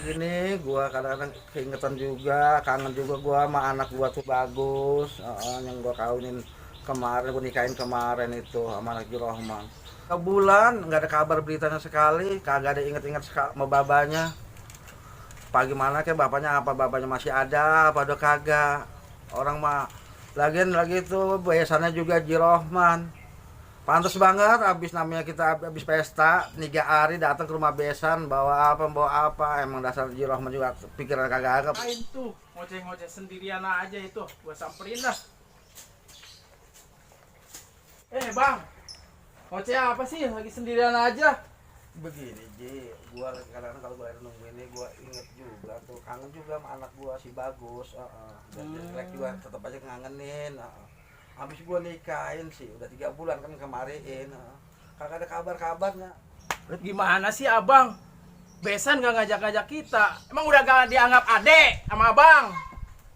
gini, gua kadang-kadang keingetan juga, kangen juga gua sama anak gua tuh Bagus, yang gua kawinin kemarin, gua nikahin kemarin itu sama anak Rohman. Sebulan nggak ada kabar beritanya sekali, kagak ada inget-inget sama babanya. Pagi mana ke bapaknya, apa bapaknya masih ada, apa udah kagak. Orang mah lagian lagi itu besannya juga Rohman. Pantes banget abis namanya kita abis pesta 3 hari datang ke rumah besan bawa apa emang dasar Rohman juga pikiran kagak agak. Main tuh ngoceh-ngoceh sendirian aja itu gua samperin dah. Bang, ngoceh apa sih lagi sendirian aja? Begini Ji, gua kadang-kadang kalau gua nungguin ini gua inget juga tuh kangen juga sama anak gua si Bagus, dan jelek juga tetap aja ngangenin. Habis gua nikahin sih udah 3 bulan kan kemarin, kagak ada kabarnya. Gimana sih abang? Besan gak ngajak-ngajak kita. Emang udah gak dianggap adek sama abang?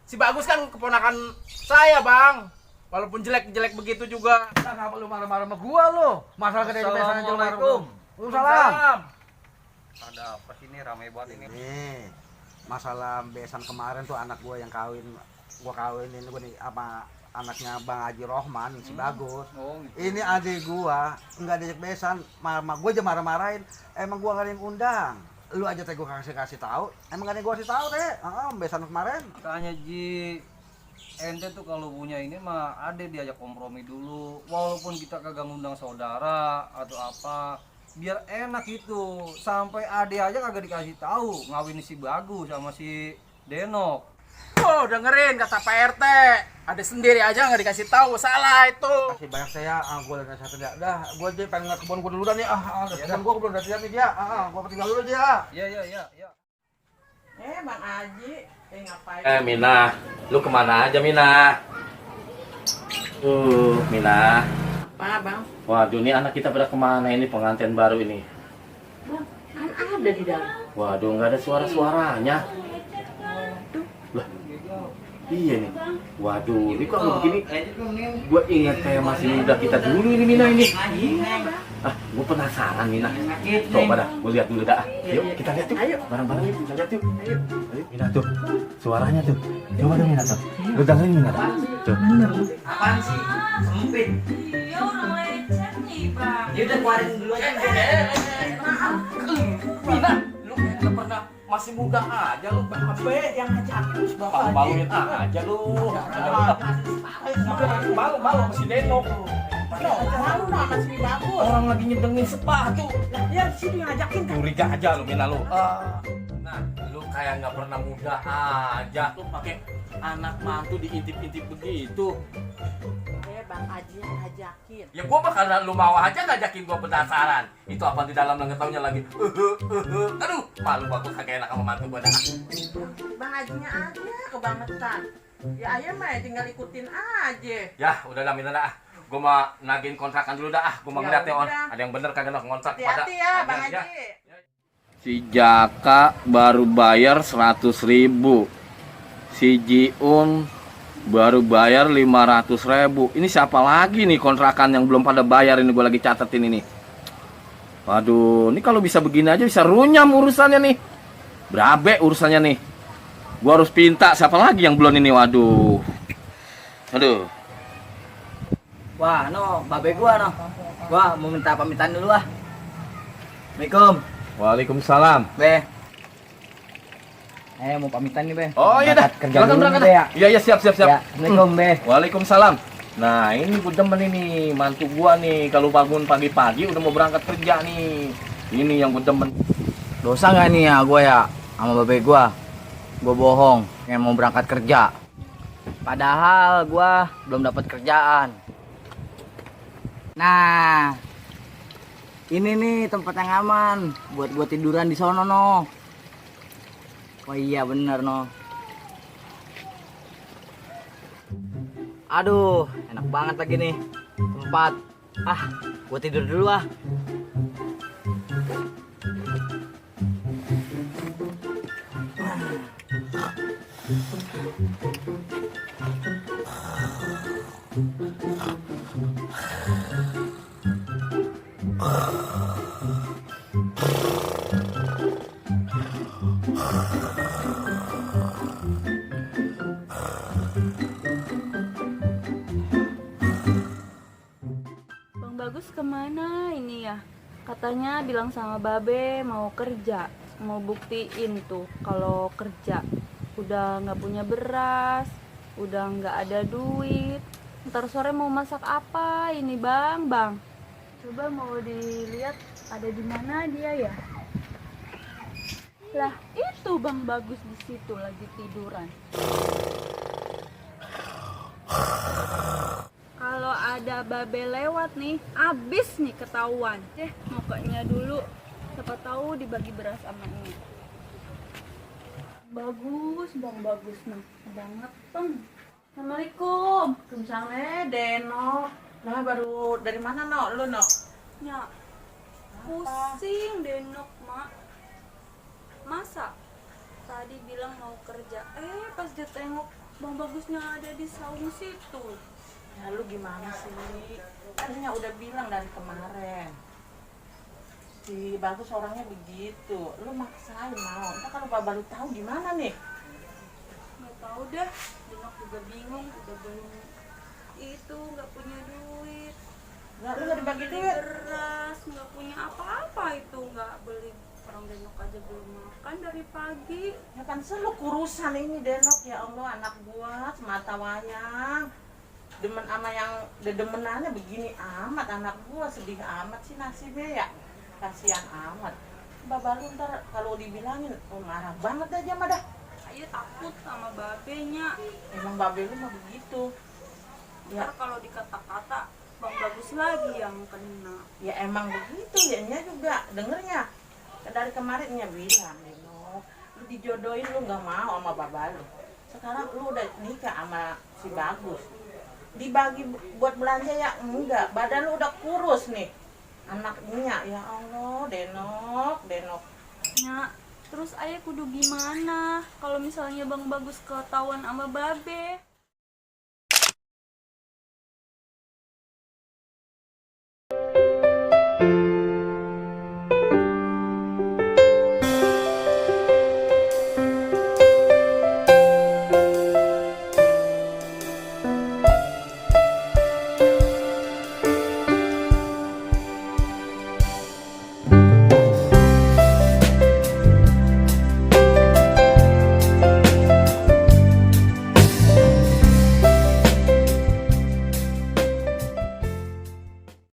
Si Bagus kan keponakan saya bang. Walaupun jelek-jelek begitu juga. Kenapa lu marah-marah sama gua lu? Masalah gede besan aja lu marah. Waalaikumsalam. Ada apa sih ini ramai banget ini? Nih, masalah besan kemarin tuh anak gua yang gua kawinin gua nih apa anaknya Bang Haji Rohman si Bagus. Oh, gitu. Ini adik gua nggak diajak besan, mama gua aja marah-marahin. Emang gua nggak ada yang undang. Lu aja teh gua kasih tahu. Emang nggak ada yang gua kasih tahu teh. Besan kemarin. Makanya Ji, ente tuh kalau punya ini mah ada diajak kompromi dulu. Walaupun kita kagak ngundang saudara atau apa, biar enak itu. Sampai ade aja kagak dikasih tahu ngawin si Bagus sama si Denok. Oh dengerin kata Pak RT. Ada sendiri aja nggak dikasih tahu, salah itu. Kasih banyak saya, gua udah satu dah. Gua aja pengen ke kebun gua dulu dah nih. Kebun gua belum udah siap nih dia. Gua tinggal dulu aja. Iya. Bang Aji, ngapain? Mina, lu kemana aja Mina? Mina. Apa bang? Waduh, ini anak kita pada kemana ini pengantin baru ini? Bang, kan ada di dalam. Waduh, nggak ada suara-suaranya. Lah, iya nih. Waduh, ini kok begini? Gue ingat kayak masih muda kita dulu ini Mina ini. Gue penasaran Mina. Coba dah, gue lihat dulu dah. Yuk, kita lihat yuk. Bareng-bareng yuk, kita lihat yuk. Ayo, Mina tuh. Suaranya tuh. Coba dong Mina tuh. Lu dengerin Mina dah. Tuh. Apaan sih? Sempit. Iya orang lecet nih bang. Ya udah keluarin dulu aja. Mina, lu kayak nggak pernah masih muda aja lu babe yang ngajakin bapak Malu-maluin aja lu. Malu sama si Denok. Malu sama si Bagus. Orang lagi nyedengin sepatu. Lah dia di sini ngajakin kan. Curiga aja lu Mina lu. Nah, lu kayak nggak pernah muda aja tuh pakai anak mantu diintip-intip begitu. Bang Aji yang ngajakin. Ya gua mah karena lu mau aja ngajakin gua penasaran. Itu apa di dalam nggak taunya lagi. Aduh, malu banget kagak enak sama mantu gua dah. Bang Ajinya aja kebangetan. Ya ayah mah tinggal ikutin aja. Ya, udah dah Mina dah. Gua mau nagih kontrakan dulu dah. Gua mau Ya ngeliat ya on. udah. Ada yang bener kagak nak ngontrak Hati-hati ya Bang Aji. Si Jaka baru bayar 100.000. Si Jiun baru bayar 500.000. Ini siapa lagi nih kontrakan yang belum pada bayar ini? Gue lagi catetin ini. Waduh, ini kalau bisa begini aja bisa runyam urusannya nih. Berabe urusannya nih. Gue harus pinta siapa lagi yang belum ini. Waduh. Aduh. Wah, babe gua Gua mau minta pamitan dulu ah. Assalamualaikum. Waalaikumsalam. Be. Mau pamitan nih, Be. Oh iya dah. Kerja dulu Berangkat, Be ya. Iya siap. Ya, Assalamualaikum, Be. Waalaikumsalam. Nah ini gue demen ini mantu gua nih kalau bangun pagi-pagi udah mau berangkat kerja nih. Ini yang gue demen. Dosa nggak nih ya gua ya sama babe gua? Gua bohong yang mau berangkat kerja. Padahal gua belum dapat kerjaan. Nah, ini nih tempat yang aman buat gua tiduran di sono no. Oh iya bener no. Aduh, enak banget lagi nih tempat. Gua tidur dulu ah. Katanya bilang sama Babe mau kerja, mau buktiin tuh kalau kerja. Udah nggak punya beras, udah nggak ada duit. Ntar sore mau masak apa ini bang? Coba mau dilihat ada di mana dia ya? Lah itu Bang Bagus di situ lagi tiduran. Kalau ada Babe lewat nih, abis nih ketahuan. Mukanya dulu, siapa tahu dibagi beras sama ini. Bagus, Bang Bagus nih, banget Bang. Assalamualaikum. Waalaikumsalam, Deno. Nah, baru dari mana, No? Lu, No? Ya, pusing Denok, Mak. Masa tadi bilang mau kerja, pas dia tengok Bang Bagusnya ada di saung situ. Ya, lu gimana sih? Tadinya udah bilang dari kemarin. Si Bagus orangnya begitu. Lu maksain mau. Entah kalau Bapak lu tahu gimana nih? Nggak tahu dah, Denok juga bingung, udah belum itu nggak punya duit. Nggak, lu nggak dibagi Beli duit. beras, nggak punya apa-apa itu, nggak beli. Orang Denok aja belum makan dari pagi. Ya kan selalu kurusan ini Denok, ya Allah, anak gua semata wayang. Demen sama yang dedemenannya begini amat, anak gua sedih amat sih nasibnya ya. Kasihan amat. Bapak lu ntar kalau dibilangin, marah banget aja mah dah. Saya takut sama babenya. Emang babe lu mah begitu. Ya, Ntar kalau dikata-kata Bang Bagus lagi yang kena. ya emang begitu ya, nya juga dengernya. Dari kemarinnya bilang, Denok, lu dijodohin lu nggak mau sama bapak lu. Sekarang lu udah nikah sama si Bagus. Dibagi buat belanja ya enggak, badan lu udah kurus nih. Anaknya, ya Allah, Denok. Ya, terus ayah kudu gimana kalau misalnya Bang Bagus ketahuan sama Babe?